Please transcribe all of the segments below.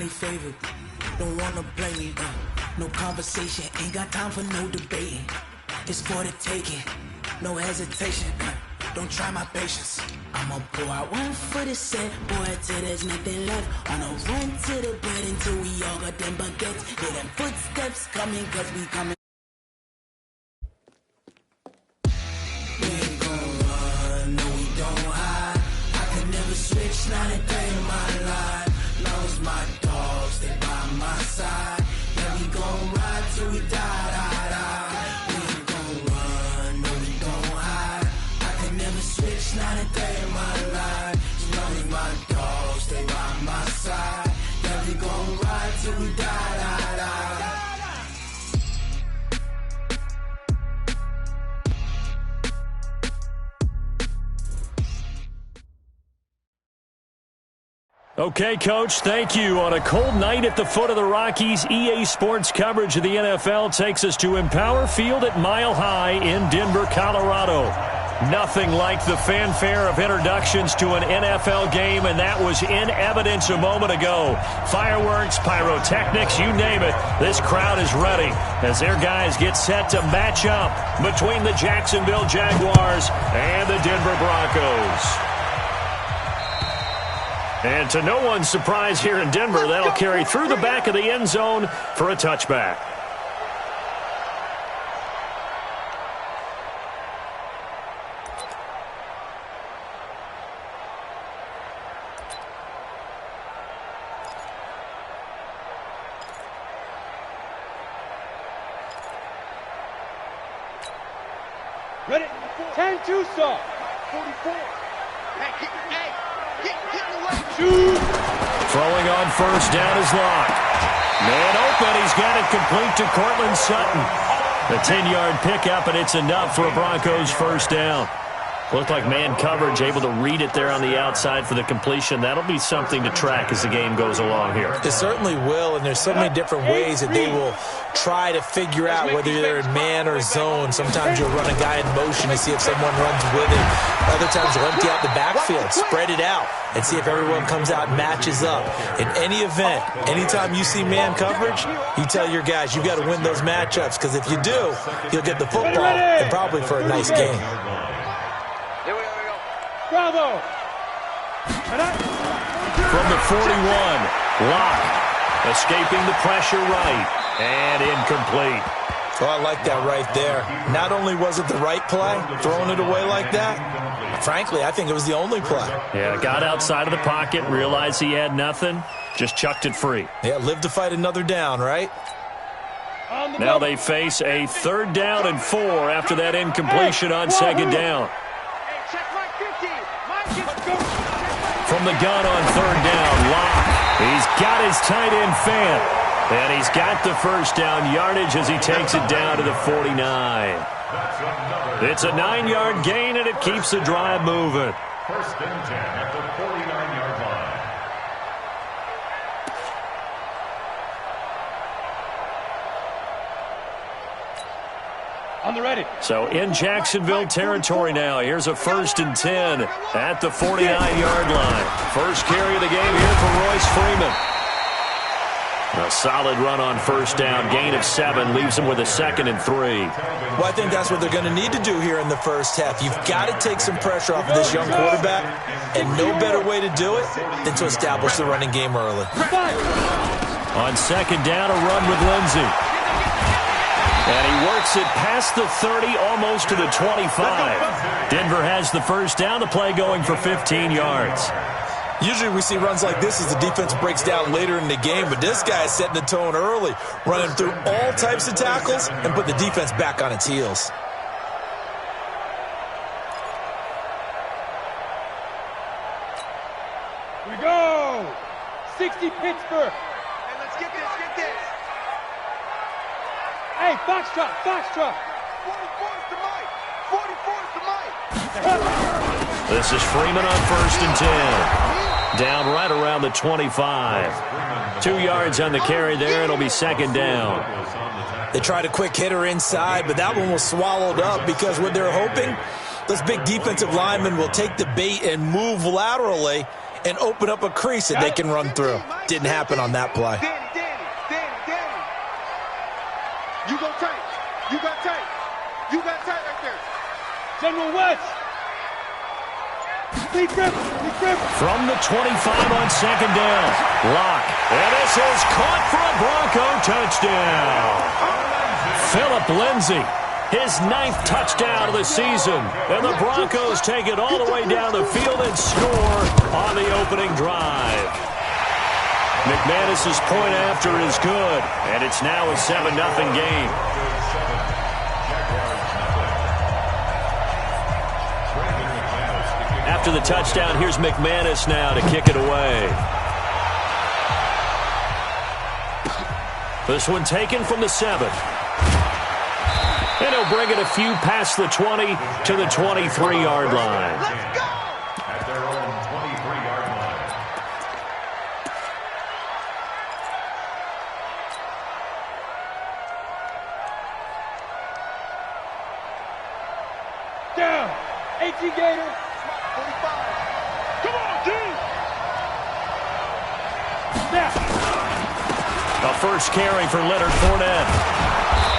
highly favored. Don't wanna blame me, no conversation, ain't got time for no debating. It's for the taking, no hesitation. Don't try my patience. I'ma pull out one foot and set, boy, till there's nothing left. On a run to the bed until we all got them baguettes. Hear them footsteps coming, cause we coming. We ain't gon' run, no we don't hide. I could never switch, not a day in my life. Long as my dogs, they by my side. Yeah, we gon' ride till we die, die, die. We ain't gon' run, no we don't hide. I could never switch, not a day in my life. As long as my dogs, they by my side. Yeah, we gon' ride till we die, die, die. Okay, Coach, thank you. On a cold night at the foot of the Rockies, EA Sports coverage of the NFL takes us to Empower Field at Mile High in Denver, Colorado. Nothing like the fanfare of introductions to an NFL game, and that was in evidence a moment ago. Fireworks, pyrotechnics, you name it. This crowd is ready as their guys get set to match up between the Jacksonville Jaguars and the Denver Broncos. And to no one's surprise here in Denver, that'll carry through the back of the end zone for a touchback. Ready? 10-2, sir. 44. Hey, Throwing on first down is Locke. Man open, he's got it complete to Cortland Sutton. A 10-yard pickup, and it's enough for a Broncos first down. Looked like man coverage, able to read it there on the outside for the completion. That'll be something to track as the game goes along here. It certainly will, and there's so many different ways that they will try to figure out whether they're in man or zone. Sometimes you'll run a guy in motion to see if someone runs with him. Other times you'll empty out the backfield, spread it out, and see if everyone comes out and matches up. In any event, anytime you see man coverage, you tell your guys you got to win those matchups, because if you do, you'll get the football and probably for a nice game. Bravo! From the 41, Locke escaping the pressure right, and incomplete. Oh, I like that right there. Not only was it the right play, throwing it away like that, frankly, I think it was the only play. Yeah, got outside of the pocket, realized he had nothing, just chucked it free. Yeah, live to fight another down, right? Now they face a 3rd down and 4 after that incompletion on 2nd down. From the gun on 3rd down, Locke. He's got his tight end fan. And he's got the first down yardage as he takes it down to the 49. It's a 9-yard gain, and it keeps the drive moving. First and 10 at the 49-yard line. On the ready. So in Jacksonville territory now. Here's a 1st and 10 at the 49-yard line. First carry of the game here for Royce Freeman. A solid run on first down. Gain of 7 leaves him with a 2nd and 3. Well, I think that's what they're going to need to do here in the first half. You've got to take some pressure off of this young quarterback, and no better way to do it than to establish the running game early. On 2nd down, a run with Lindsey. And he works it past the 30, almost to the 25. Denver has the first down. The play going for 15 yards. Usually we see runs like this as the defense breaks down later in the game, but this guy is setting the tone early, running through all types of tackles and put the defense back on its heels. Here we go! 60 Pittsburgh. Hey, let's get this. Hey, Foxtrot. 44 is the mic. 44 is the mic. This is Freeman on 1st and 10. Down right around the 25. 2 yards on the carry there. It'll be 2nd down. They tried a quick hitter inside, but that one was swallowed up because what they're hoping, those big defensive linemen will take the bait and move laterally and open up a crease that they can run through. Didn't happen on that play. Danny. You go tight. You got tight. You got tight right there. General West. From the 25 on second down. Lock. And this is caught for a Bronco touchdown. Philip Lindsay, his 9th touchdown of the season. And the Broncos take it all the way down the field and score on the opening drive. McManus's point after is good, and it's now a 7-0 game. After the touchdown, here's McManus now to kick it away. This one taken from the 7. And he'll bring it a few past the 20 to the 23-yard line. Let's go! At their own 23-yard line. Down. 18 Gator. 45. Come on, D! Snap. A first carry for Leonard Fournette.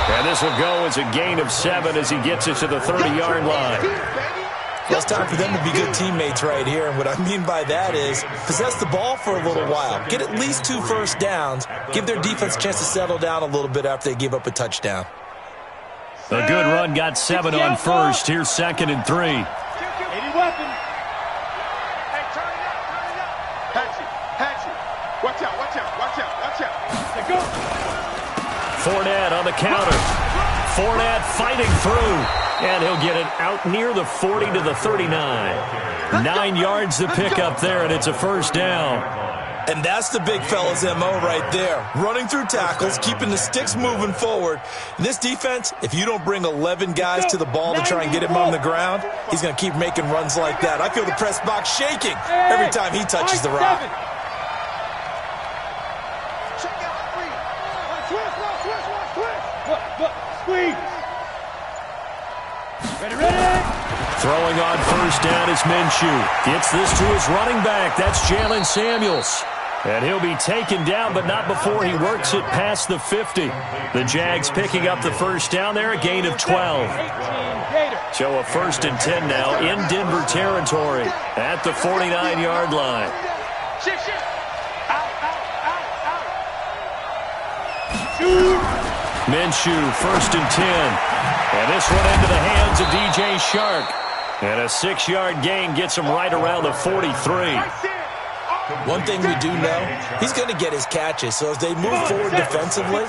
And this will go as a gain of 7 as he gets it to the 30-yard line. Well, it's time for them to be good teammates right here. And what I mean by that is possess the ball for a little while. Get at least 2 first downs. Give their defense a chance to settle down a little bit after they give up a touchdown. A good run got 7 on first. Here's 2nd and 3. 80 weapon. Hey, turn it up. Hatchet. Watch out. Let go. Fournette on the counter. Fournette fighting through. And he'll get it out near the 40 to the 39. 9 yards to pick up there, and it's a first down. And that's the big fella's MO right there. Running through tackles, keeping the sticks moving forward. In this defense, if you don't bring 11 guys to the ball to try and get him on the ground, he's going to keep making runs like that. I feel the press box shaking every time he touches the rock. Check out the three. Squeeze. Ready. Throwing on first down is Minshew. Gets this to his running back. That's Jalen Samuels. And he'll be taken down, but not before he works it past the 50. The Jags picking up the first down there, a gain of 12. So a 1st and 10 now in Denver territory at the 49-yard line. Minshew, 1st and 10. And this one into the hands of DJ Shark. And a 6-yard gain gets him right around the 43. One thing we do know, he's going to get his catches. So as they move forward defensively,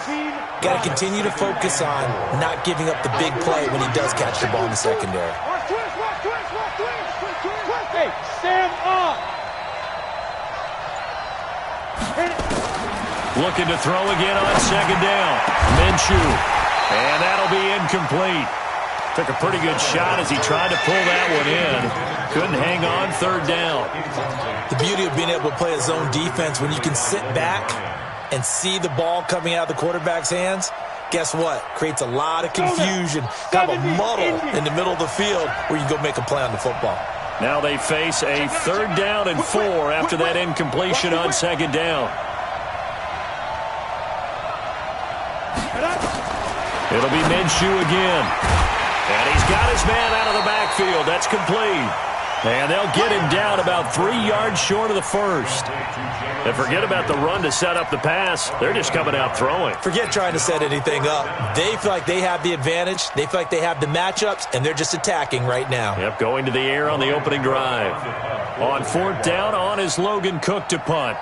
got to continue to focus on not giving up the big play when he does catch the ball in the secondary. Hey, Sam on. Looking to throw again on second down. Minshew. And that'll be incomplete. Took a pretty good shot as he tried to pull that one in. Couldn't hang on, 3rd down. The beauty of being able to play a zone defense when you can sit back and see the ball coming out of the quarterback's hands, guess what? Creates a lot of confusion, kind of a muddle in the middle of the field where you can go make a play on the football. Now they face a 3rd down and 4 after that incompletion on second down. It'll be Minshew again. And he's got his man out of the backfield. That's complete. And they'll get him down about 3 yards short of the 1st. And forget about the run to set up the pass. They're just coming out throwing. Forget trying to set anything up. They feel like they have the advantage. They feel like they have the matchups, and they're just attacking right now. Yep, going to the air on the opening drive. On 4th down, on is Logan Cook to punt.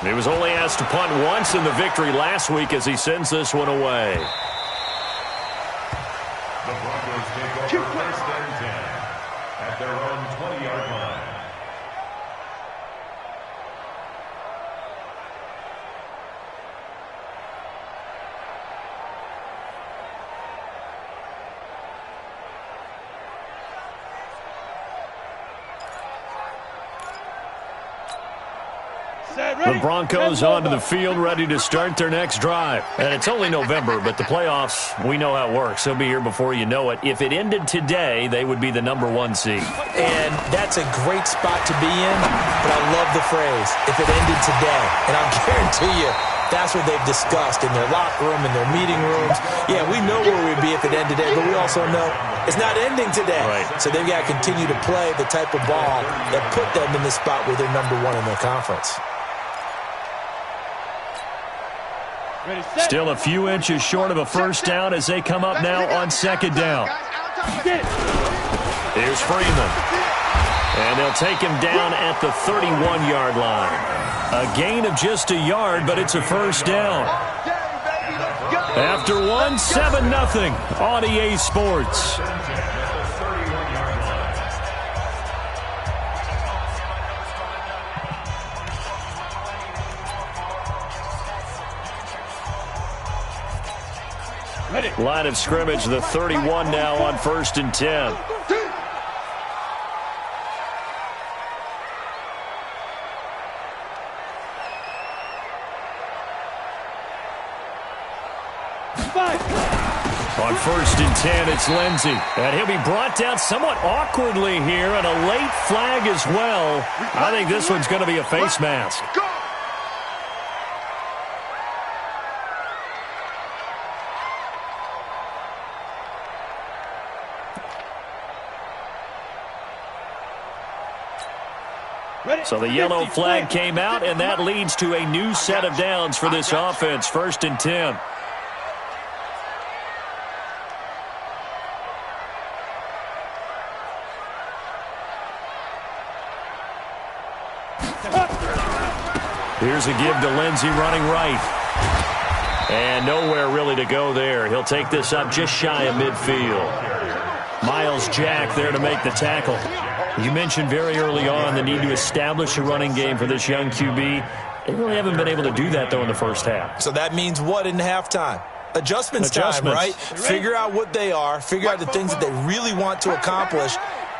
He was only asked to punt once in the victory last week as he sends this one away. The Broncos take over 1st and 10 at their own 20-yard line. The Broncos onto the field, ready to start their next drive. And it's only November, but the playoffs, we know how it works. They'll be here before you know it. If it ended today, they would be the #1 seed. And that's a great spot to be in, but I love the phrase, if it ended today. And I'll guarantee you, that's what they've discussed in their locker room, in their meeting rooms. Yeah, we know where we'd be if it ended today, but we also know it's not ending today. Right. So they've got to continue to play the type of ball that put them in the spot where they're #1 in their conference. Still a few inches short of a first down as they come up now on second down. Here's Freeman. And they'll take him down at the 31-yard line. A gain of just a yard, but it's a first down. After one, 7-0 on EA Sports. Line of scrimmage, the 31 now on 1st and 10. On 1st and 10, it's Lindsey. And he'll be brought down somewhat awkwardly here, and a late flag as well. I think this one's going to be a face mask. So the yellow flag came out, and that leads to a new set of downs for this offense. 1st and 10. Here's a give to Lindsey running right. And nowhere really to go there. He'll take this up just shy of midfield. Miles Jack there to make the tackle. You mentioned very early on the need to establish a running game for this young QB. They really haven't been able to do that, though, in the first half. So that means what in halftime? Adjustments time, right? Figure out what they are, figure out the things that they really want to accomplish,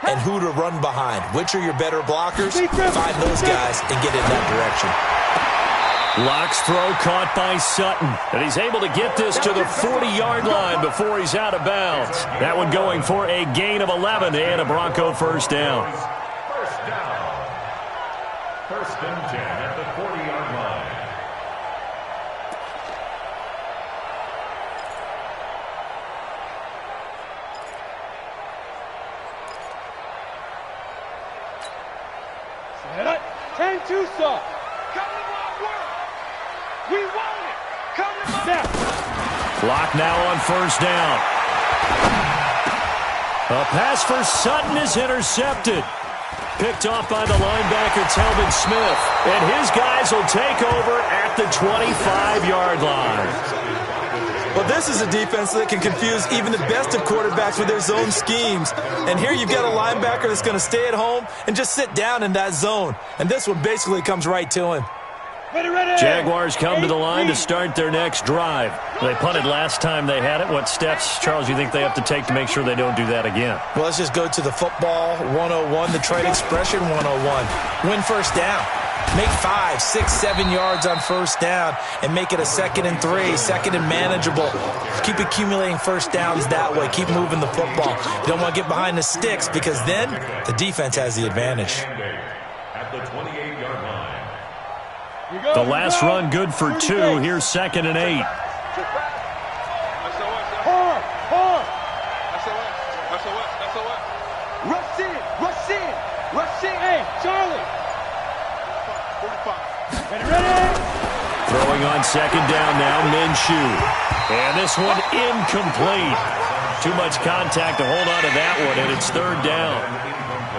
and who to run behind. Which are your better blockers? Find those guys and get in that direction. Locke's throw caught by Sutton. And he's able to get this to the 40-yard line before he's out of bounds. That one going for a gain of 11 and a Bronco first down. First down. 1st and 10 at the 40-yard line. Set up. 10 Tucson. We want it. Come on. Clock now on 1st down. A pass for Sutton is intercepted. Picked off by the linebacker, Telvin Smith. And his guys will take over at the 25-yard line. Well, this is a defense that can confuse even the best of quarterbacks with their zone schemes. And here you've got a linebacker that's going to stay at home and just sit down in that zone. And this one basically comes right to him. Jaguars come to the line to start their next drive. They punted last time they had it. What steps, Charles, you think they have to take to make sure they don't do that again? Well, let's just go to the football 101, the trade expression 101. Win first down. Make 5, 6, 7 yards on first down and make it a 2nd and 3, 2nd and manageable. Keep accumulating first downs that way. Keep moving the football. You don't want to get behind the sticks because then the defense has the advantage. At the 28-yard line. The last run good for 2. Here's 2nd and 8. Rush in, rush in, rush in. Hey, Charlie. 45. Ready. Throwing on 2nd down now, Minshew. And this one incomplete. Too much contact to hold on to that one, and it's 3rd down.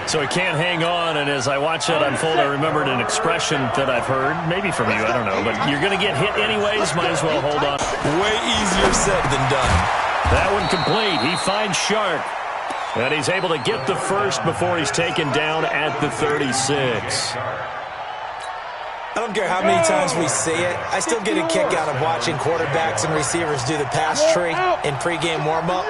So he can't hang on, and as I watch that unfold, I remembered an expression that I've heard, maybe from you, I don't know, but you're going to get hit anyways, might as well hold on. Way easier said than done. That one complete. He finds Shark, and he's able to get the first before he's taken down at the 36. I don't care how many times we see it. I still get a kick out of watching quarterbacks and receivers do the pass tree in pregame warm-up.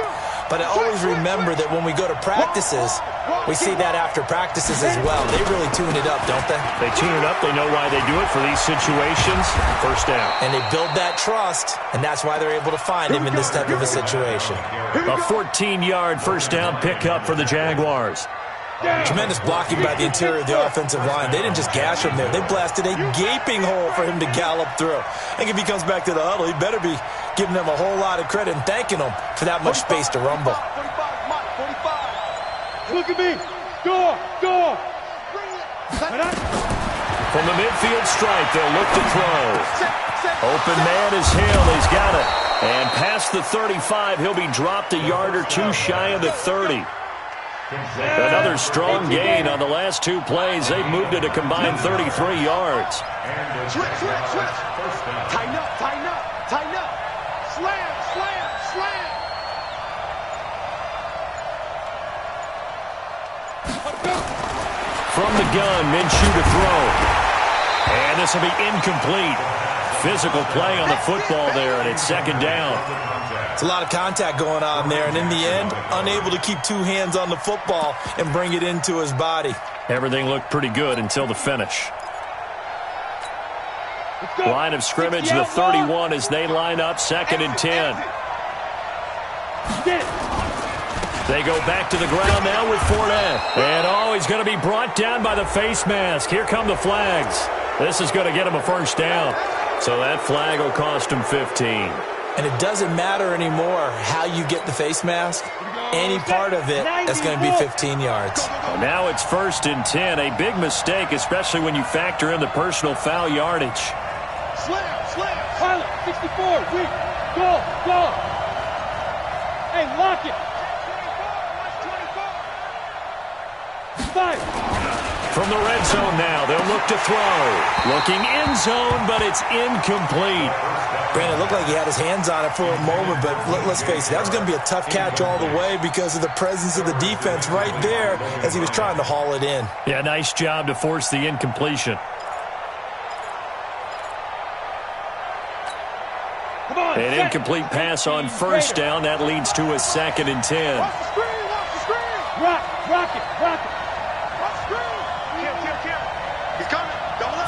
But I always remember that when we go to practices, we see that after practices as well. They really tune it up, don't they? They tune it up. They know why they do it for these situations. First down. And they build that trust, and that's why they're able to find him in this type of a situation. A 14-yard first down pickup for the Jaguars. Tremendous blocking by the interior of the offensive line. They didn't just gash him there. They blasted a gaping hole for him to gallop through. I think if he comes back to the huddle, he better be giving them a whole lot of credit and thanking them for that much space to rumble. 45. Look at me. Go. From the midfield stripe, they'll look to throw. Open man is Hill. He's got it. And past the 35, he'll be dropped a yard or two shy of the 30. Another strong gain on the last two plays. They've moved it a combined 33 yards. Switch. Tighten up. Slam. From the gun, Minshew to throw. And this will be incomplete. Physical play on the football there, and it's second down. It's a lot of contact going on there, and in the end, unable to keep two hands on the football and bring it into his body. Everything looked pretty good until the finish. Line of scrimmage, the 31 as they line up, 2nd and 10. They go back to the ground now with Fournette. And he's going to be brought down by the face mask. Here come the flags. This is going to get him a first down. So that flag will cost him 15. And it doesn't matter anymore how you get the face mask. Any part of it, that's going to be 15 yards. And now it's 1st and 10. A big mistake, especially when you factor in the personal foul yardage. Slam. Pilot, 64. Weak. Go. Hey, lock it. 5. From the red zone now, they'll look to throw. Looking end zone, but it's incomplete. Brandon, it looked like he had his hands on it for a moment, but let's face it, that was going to be a tough catch all the way because of the presence of the defense right there as he was trying to haul it in. Yeah, nice job to force the incompletion. An incomplete pass on first down. That leads to a 2nd and 10. Watch the screen. Rock it. He's coming. Double up.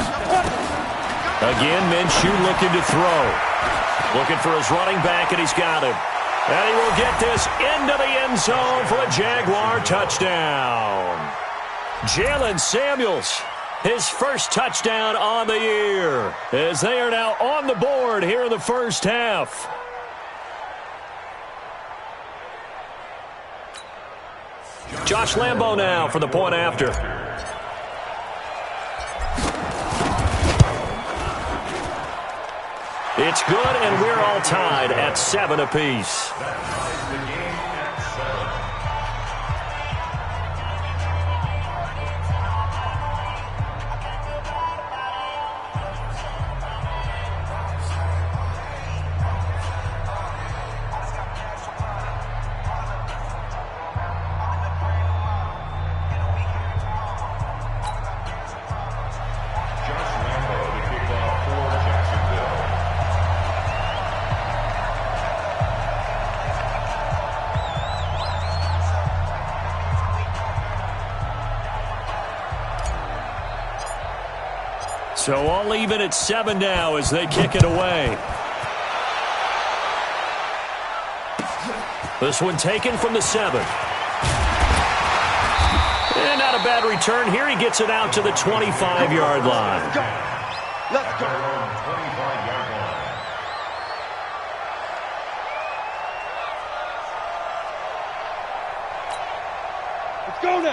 Again, Minshew looking to throw. Looking for his running back, and he's got him. And he will get this into the end zone for a Jaguar touchdown. Jalen Samuels, his first touchdown on the year, as they are now on the board here in the first half. Josh Lambo now for the point after. It's good, and we're all tied at 7 apiece. So all even at 7 now as they kick it away. This one taken from the 7. And not a bad return here. He gets it out to the 25-yard line. Let's go.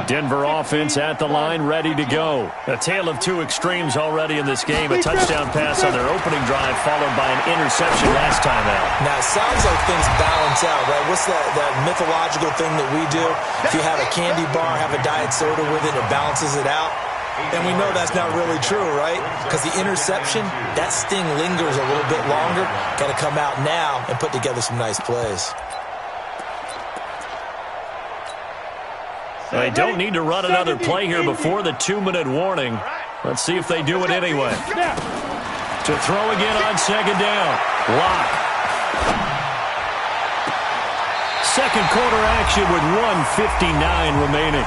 Denver offense at the line, ready to go. A tale of two extremes already in this game. A touchdown pass on their opening drive, followed by an interception last time out. Now, it sounds like things balance out, right? What's that mythological thing that we do? If you have a candy bar, have a diet soda with it, it balances it out. And we know that's not really true, right? Because the interception, that sting lingers a little bit longer. Got to come out now and put together some nice plays. They don't need to run another play here before the 2-minute warning. Let's see if they do it anyway. To throw again on second down. Lock. second quarter action with 1:59 remaining.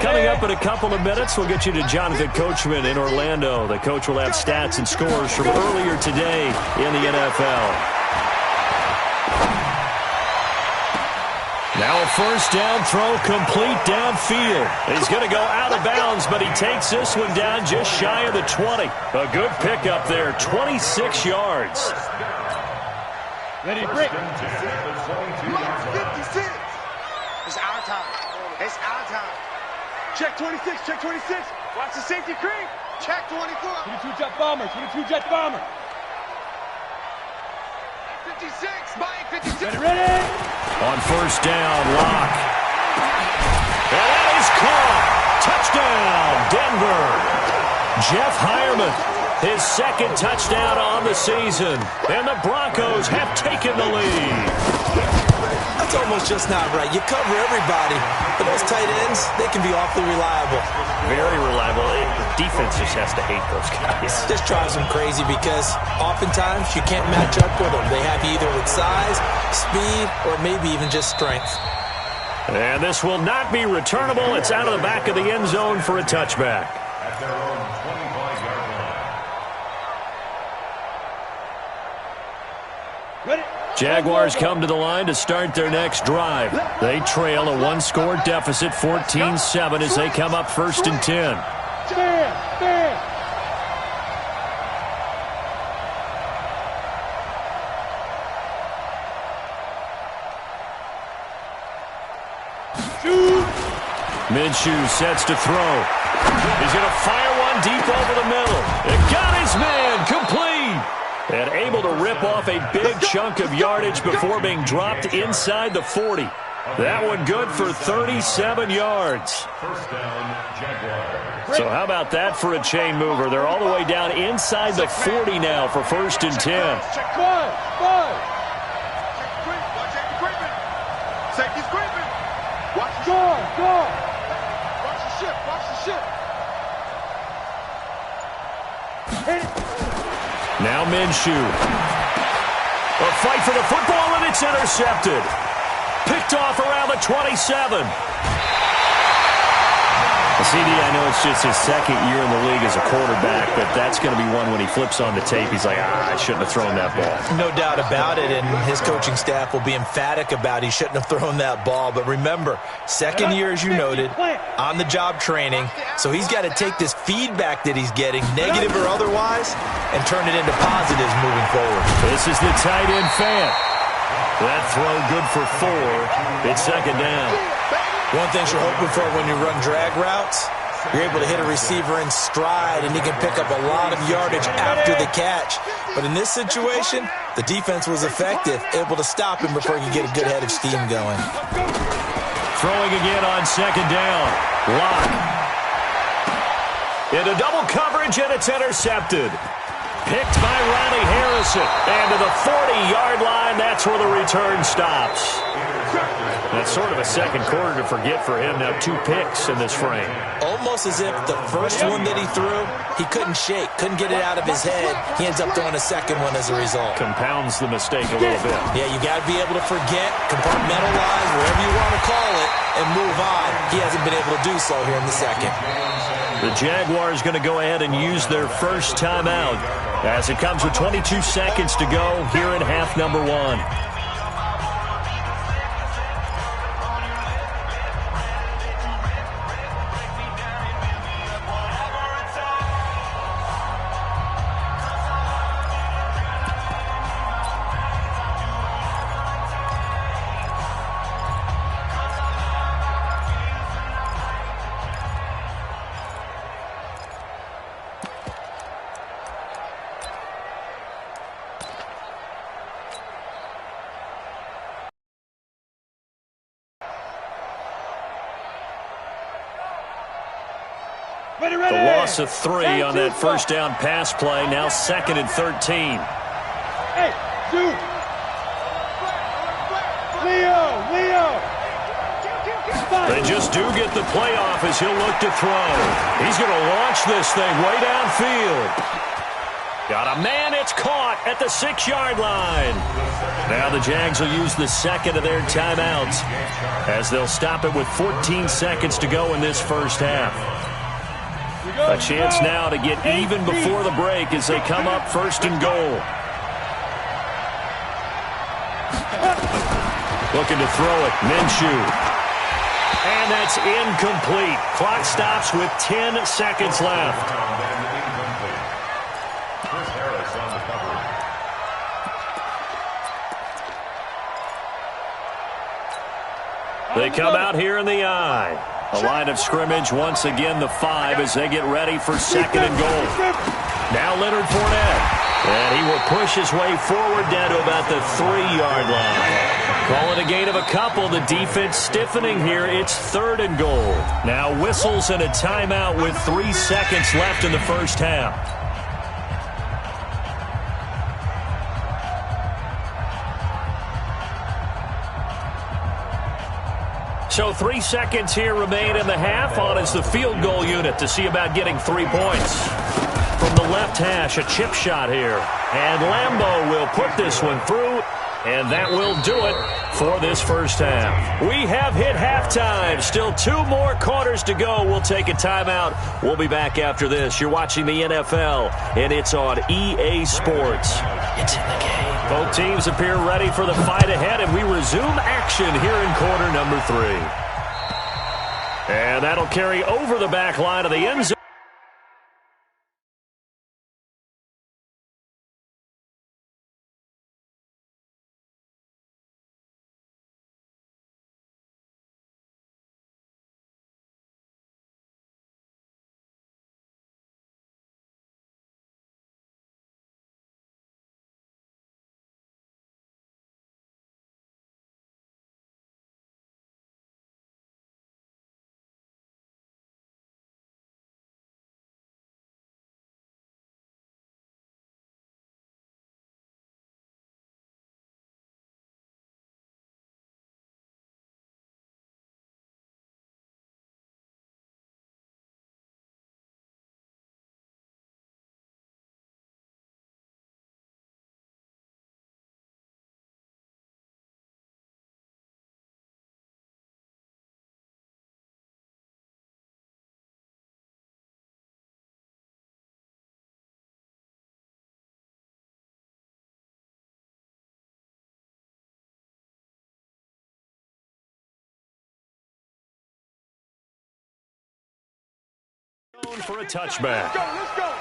Coming up in a couple of minutes, we'll get you to Jonathan Coachman in Orlando. The coach will have stats and scores from earlier today in the NFL. Now a first down throw, complete downfield. He's going to go out of bounds, but he takes this one down just shy of the 20. A good pickup there, 26 yards. Ready, break. 56. It's our time. It's our time. Check 26, check 26. Watch the safety creep. Check 24. 22 jet bomber, 22 jet bomber. 56, Mike, 56. Ready? On first down, Locke. And that is caught. Touchdown, Denver. Jeff Hireman, his second touchdown on the season. And the Broncos have taken the lead. That's almost just not right. You cover everybody, but those tight ends, they can be awfully reliable. Very reliable. The defense just has to hate those guys. Just drives them crazy because oftentimes you can't match up with them. They have you either with size, speed, or maybe even just strength. And this will not be returnable. It's out of the back of the end zone for a touchback. At their own 25-yard line. Ready? Jaguars come to the line to start their next drive. They trail a one-score deficit, 14-7, as they come up first and 10. Stand. Shoot. Minshew sets to throw. He's going to fire one deep over the middle. It got his man, complete. And able to rip off a big chunk of yardage before being dropped inside the 40. That one good for 37 yards. First down, Jaguars. So how about that for a chain mover? They're all the way down inside the 40 now for first and 10. Check Five. Watch safety creeping. Safety's creeping. Watch the Go. Watch the ship. Watch the ship. Hit it. Now Minshew. A fight for the football, and it's intercepted. Picked off around the 27. CD, I know it's just his second year in the league as a quarterback, but that's going to be one when he flips on the tape. He's like, I shouldn't have thrown that ball. No doubt about it, and his coaching staff will be emphatic about he shouldn't have thrown that ball. But remember, second year, as you noted, on-the-job training, so he's got to take this feedback that he's getting, negative or otherwise, and turn it into positives moving forward. This is the tight end fan. That throw good for 4. It's second down. One thing you're hoping for when you run drag routes, you're able to hit a receiver in stride, and he can pick up a lot of yardage after the catch. But in this situation, the defense was effective, able to stop him before he could get a good head of steam going. Throwing again on second down. Locke. Into double coverage, and it's intercepted. Picked by Riley Harrison. And to the 40-yard line, that's where the return stops. That's sort of a second quarter to forget for him. Now 2 picks in this frame. Almost as if the first one that he threw, he couldn't shake, couldn't get it out of his head. He ends up throwing a second one as a result. Compounds the mistake a little bit. Yeah, you got to be able to forget, compartmentalize, whatever you want to call it, and move on. He hasn't been able to do so here in the second. The Jaguars going to go ahead and use their first timeout as it comes with 22 seconds to go here in half number 1. The loss of 3 on that first down pass play. Now second and 13. Hey, dude. Leo. They just do get the playoff as he'll look to throw. He's going to launch this thing way downfield. Got a man, it's caught at the 6-yard line. Now the Jags will use the second of their timeouts as they'll stop it with 14 seconds to go in this first half. A chance now to get even before the break as they come up first and goal. Looking to throw it, Minshew. And that's incomplete. Clock stops with 10 seconds left. They come out here in the I. A line of scrimmage, once again the 5 as they get ready for second and goal. Now Leonard Fournette. And he will push his way forward down to about the 3-yard line. Call it a gain of a couple. The defense stiffening here. It's third and goal. Now whistles and a timeout with 3 seconds left in the first half. So 3 seconds here remain in the half. On is the field goal unit to see about getting 3 points. From the left hash, a chip shot here. And Lambeau will put this one through. And that will do it for this first half. We have hit halftime. Still 2 more quarters to go. We'll take a timeout. We'll be back after this. You're watching the NFL, and it's on EA Sports. It's in the game. Both teams appear ready for the fight ahead, and we resume action here in quarter number 3. And that'll carry over the back line of the end zone. For a touchback. Let's go, let's go.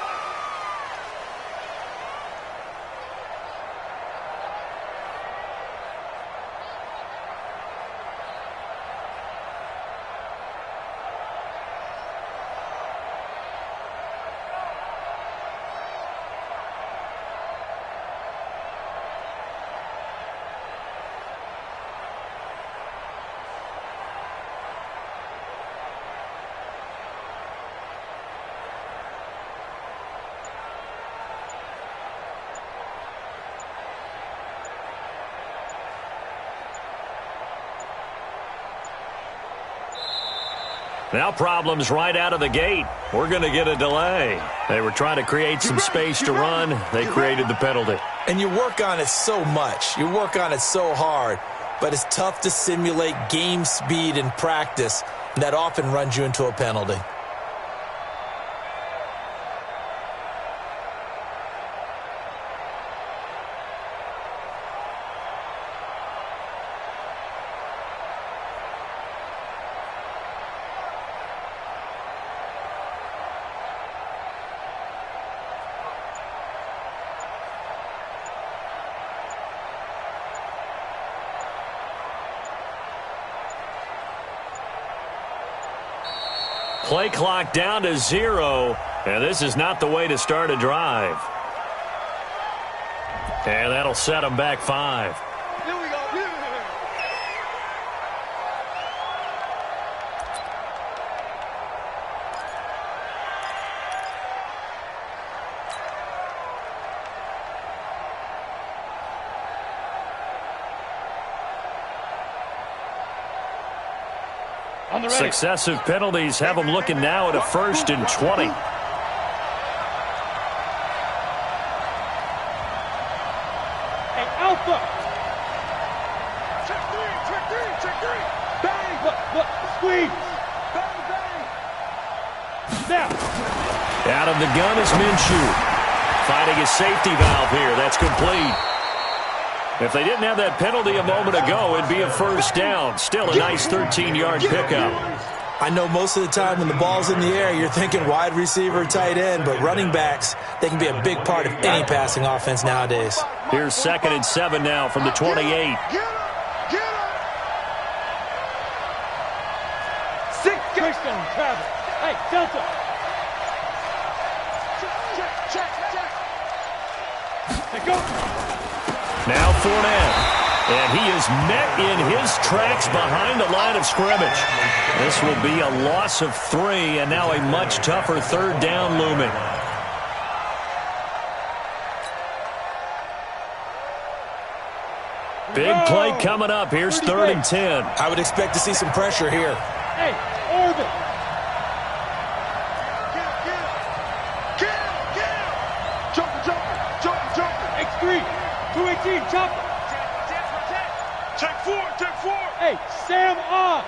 Now problems right out of the gate. We're going to get a delay. They were trying to create some space to run. They created the penalty. And you work on it so much. You work on it so hard. But it's tough to simulate game speed in practice. And that often runs you into a penalty. Play clock down to 0, and this is not the way to start a drive. And that'll set them back 5. Here we go. Successive penalties have them looking now at a 1st and 20. Hey, Alpha. Check three. Bang. Look, squeeze. Bang. Now. Out of the gun is Minshew. Finding a safety valve here. That's complete. If they didn't have that penalty a moment ago, it'd be a 1st down. Still a nice 13-yard pickup. I know most of the time when the ball's in the air, you're thinking wide receiver, tight end, but running backs, they can be a big part of any passing offense nowadays. Here's 2nd and 7 now from the 28. Get him. Six. Touchdown, Travis. Hey, Delta. Check. Hey, go. Now Fournette. And he is met in his tracks behind the line of scrimmage. This will be a loss of 3, and now a much tougher 3rd down looming. Big play coming up. Here's 3rd and 10. I would expect to see some pressure here. Hey, orbit. Get him. Jumper. X3. 218, chopper. Check four. Hey, Sam on.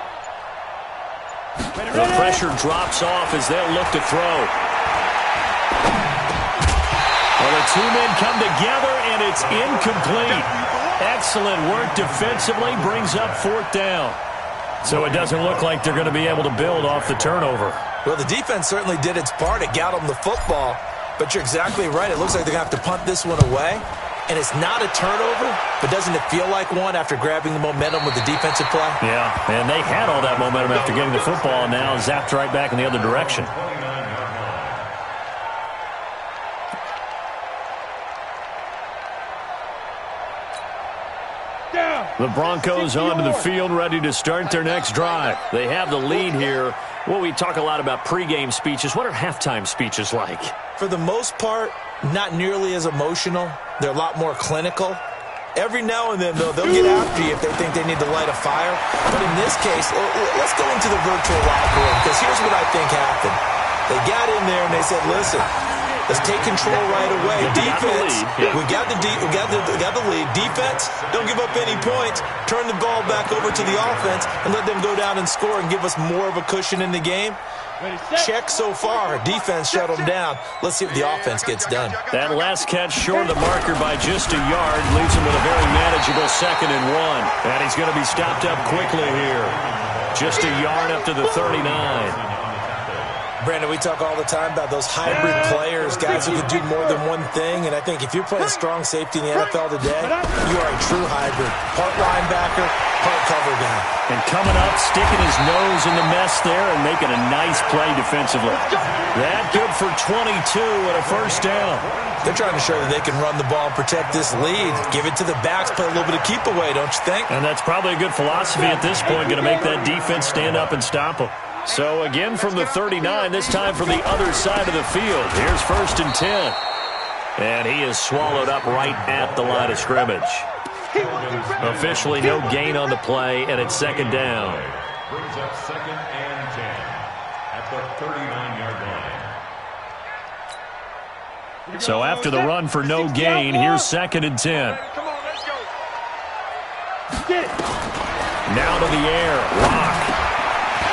The pressure drops off as they'll look to throw. Well, the 2 men come together, and it's incomplete. Excellent work defensively, brings up 4th down. So it doesn't look like they're going to be able to build off the turnover. Well, the defense certainly did its part. It got them the football. But you're exactly right. It looks like they're going to have to punt this one away. And it's not a turnover, but doesn't it feel like one after grabbing the momentum with the defensive play? Yeah, and they had all that momentum after getting the football, and now zapped right back in the other direction. The Broncos onto the field, ready to start their next drive. They have the lead here. Well, we talk a lot about pregame speeches. What are halftime speeches like? For the most part, not nearly as emotional. They're a lot more clinical. Every now and then, though, they'll get after you if they think they need to light a fire. But in this case, let's go into the virtual locker room, because here's what I think happened. They got in there and they said, listen, let's take control right away. Defense, we got the lead. Defense, don't give up any points. Turn the ball back over to the offense and let them go down and score and give us more of a cushion in the game. Check so far. Defense shut them down. Let's see if the offense gets done. That last catch short of the marker by just a yard leaves him with a very manageable 2nd and 1. And he's going to be stopped up quickly here. Just a yard up to the 39. Brandon, we talk all the time about those hybrid players, guys who can do more than one thing, and I think if you're playing strong safety in the NFL today, you are a true hybrid. Part linebacker, part cover guy. And coming up, sticking his nose in the mess there and making a nice play defensively. That good for 22 and a 1st down. They're trying to show that they can run the ball and protect this lead. Give it to the backs, play a little bit of keep away, don't you think? And that's probably a good philosophy at this point, going to make that defense stand up and stop them. So again from the 39, this time from the other side of the field. Here's 1st and 10. And he is swallowed up right at the line of scrimmage. Officially no gain on the play, and it's 2nd down. Brings up 2nd and 10 at the 39-yard line. So after the run for no gain, here's 2nd and 10. Come on, let's go. Get it. Now to the air. Rock.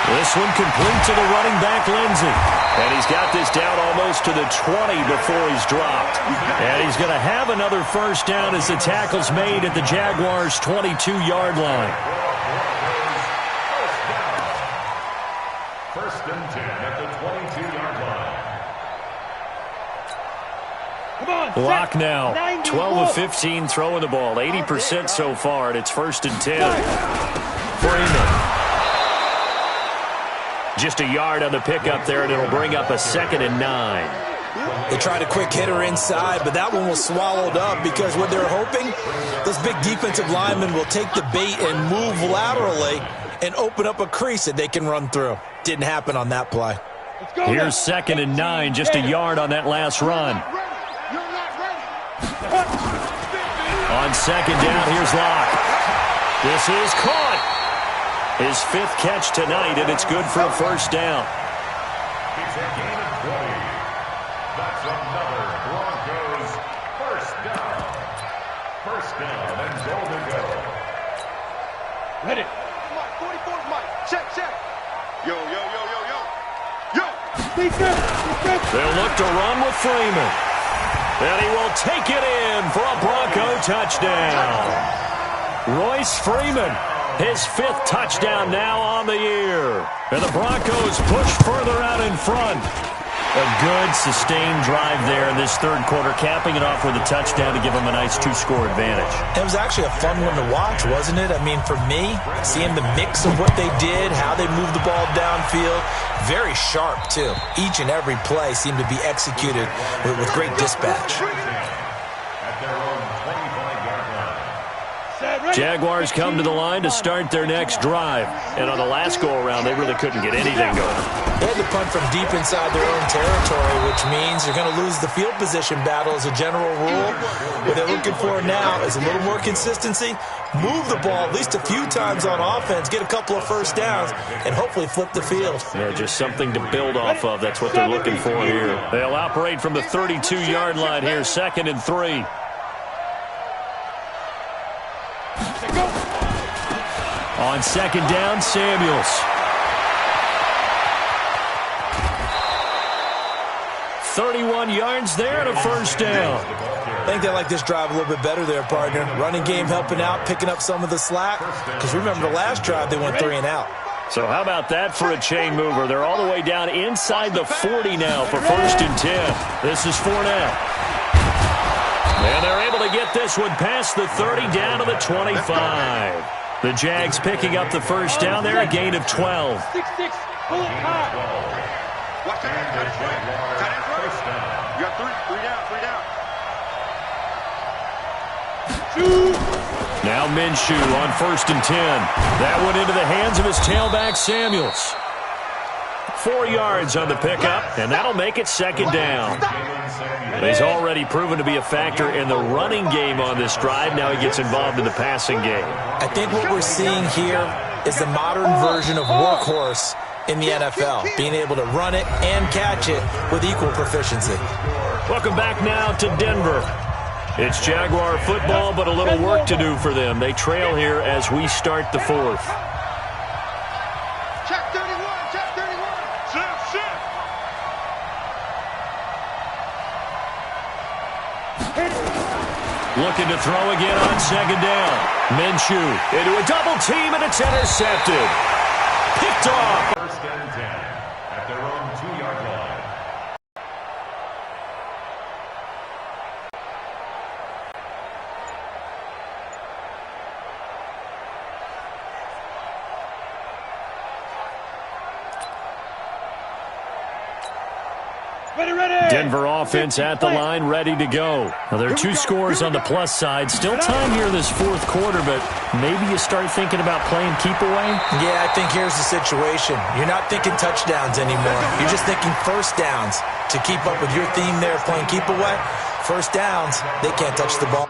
This one complete to the running back, Lindsey. And he's got this down almost to the 20 before he's dropped. And he's going to have another 1st down as the tackle's made at the Jaguars' 22-yard line. 1st and 10 at the 22-yard line. Come on. Block now. 90. 12 of 15 throwing the ball. 80% so far, and it's 1st and 10. Freeman. Just a yard on the pickup there, and it'll bring up a 2nd and 9. They tried a quick hitter inside, but that one was swallowed up because what they're hoping, those big defensive linemen will take the bait and move laterally and open up a crease that they can run through. Didn't happen on that play. Here's 2nd and 9, just a yard on that last run. On 2nd down, here's Locke. This is caught. His 5th catch tonight, and it's good for a first down. It's a gain of 20. That's another Broncos first down. First down and goal to go. Ready. Mike, 44's Mike. Check, check. Yo, yo, yo, yo, yo. Yo. Defense. Defense. They'll look to run with Freeman. And he will take it in for a Bronco touchdown. Royce Freeman, his 5th touchdown now on the year. And the Broncos push further out in front. A good, sustained drive there in this 3rd quarter, capping it off with a touchdown to give them a nice 2-score advantage. It was actually a fun one to watch, wasn't it? I mean, for me, seeing the mix of what they did, how they moved the ball downfield, very sharp, too. Each and every play seemed to be executed with great dispatch. At their own 25-yard line. Jaguars come to the line to start their next drive. And on the last go-around, they really couldn't get anything going. They had to punt from deep inside their own territory, which means you're going to lose the field position battle as a general rule. What they're looking for now is a little more consistency, move the ball at least a few times on offense, get a couple of first downs, and hopefully flip the field. Yeah, just something to build off of. That's what they're looking for here. They'll operate from the 32-yard line here, 2nd and 3. On 2nd down, Samuels. 31 yards there and a first down. I think they like this drive a little bit better there, partner. Running game helping out, picking up some of the slack. Because remember, the last drive they went 3 and out. So how about that for a chain mover? They're all the way down inside the 40 now for 1st and 10. This is Fournette. And they're able to get this one past the 30 down to the 25. The Jags picking up the first down there, a gain of 12. 6-6. Pull it high. Watch that. Tight ends right. Tight ends right. You got 3 down. 2. Now Minshew on 1st and 10. That went into the hands of his tailback, Samuels. 4 yards on the pickup, and that'll make it 2nd down. He's already proven to be a factor in the running game on this drive. Now he gets involved in the passing game. I think what we're seeing here is the modern version of workhorse in the NFL, being able to run it and catch it with equal proficiency. Welcome back now to Denver. It's Jaguar football, but a little work to do for them. They trail here as we start the 4th. Check 31. Check 31. Check, check. Looking to throw again on 2nd down. Minshew into a double team, and it's intercepted. Picked off. 1st and 10 at their own 2-yard line. Ready. Denver offense at the line, ready to go. Now, there are 2 scores on the plus side. Still time here this 4th quarter, but maybe you start thinking about playing keep away? Yeah, I think here's the situation. You're not thinking touchdowns anymore. You're just thinking first downs. To keep up with your theme there, playing keep away, first downs, they can't touch the ball.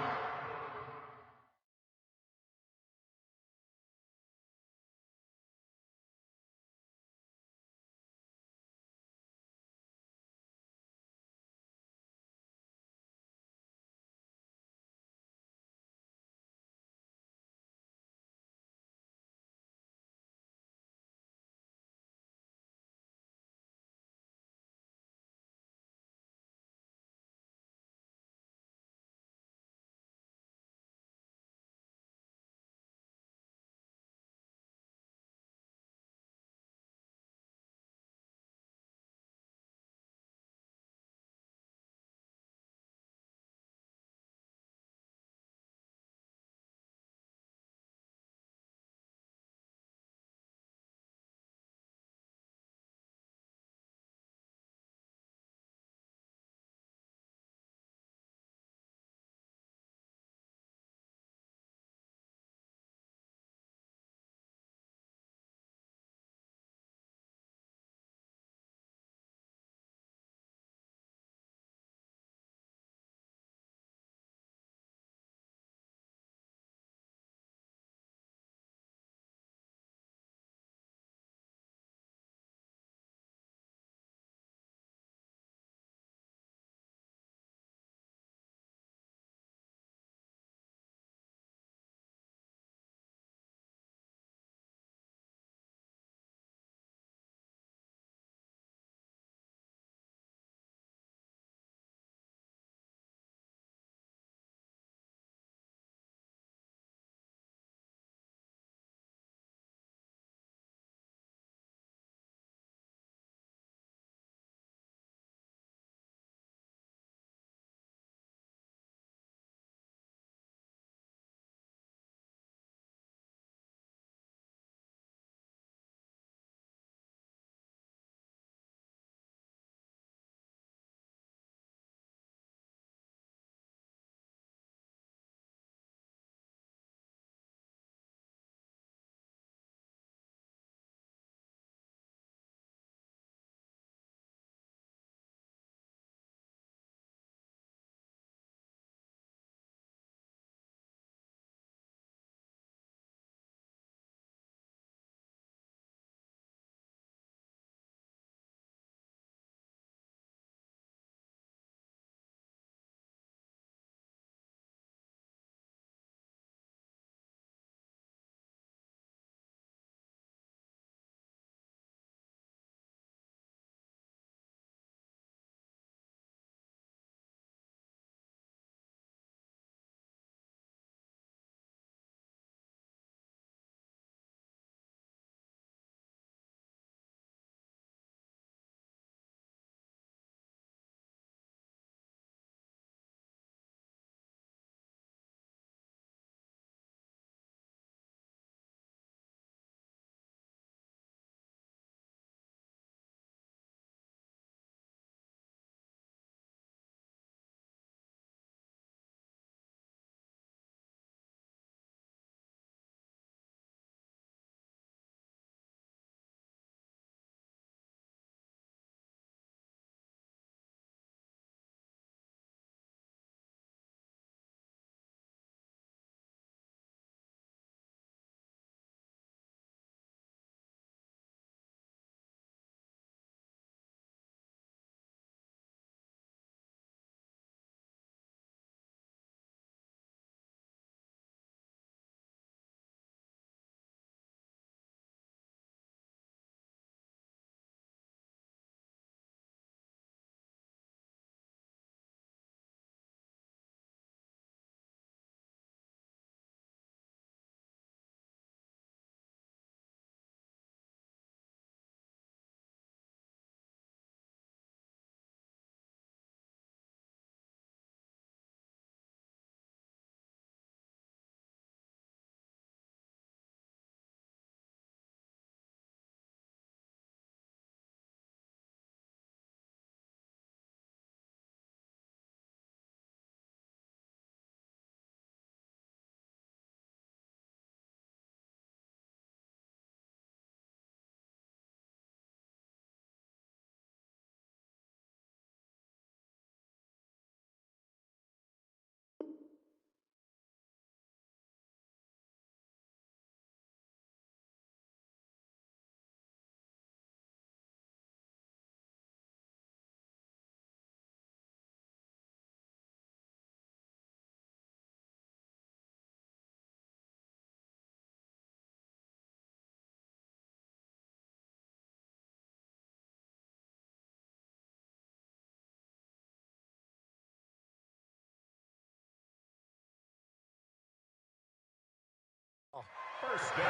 First down.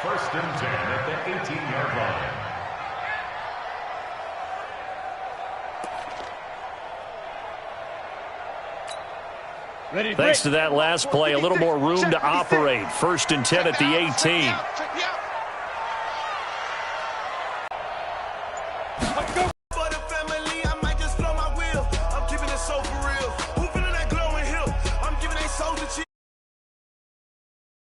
First and 10 at the 18-yard line. Thanks to that last play, a little more room to operate. First and 10 at the 18.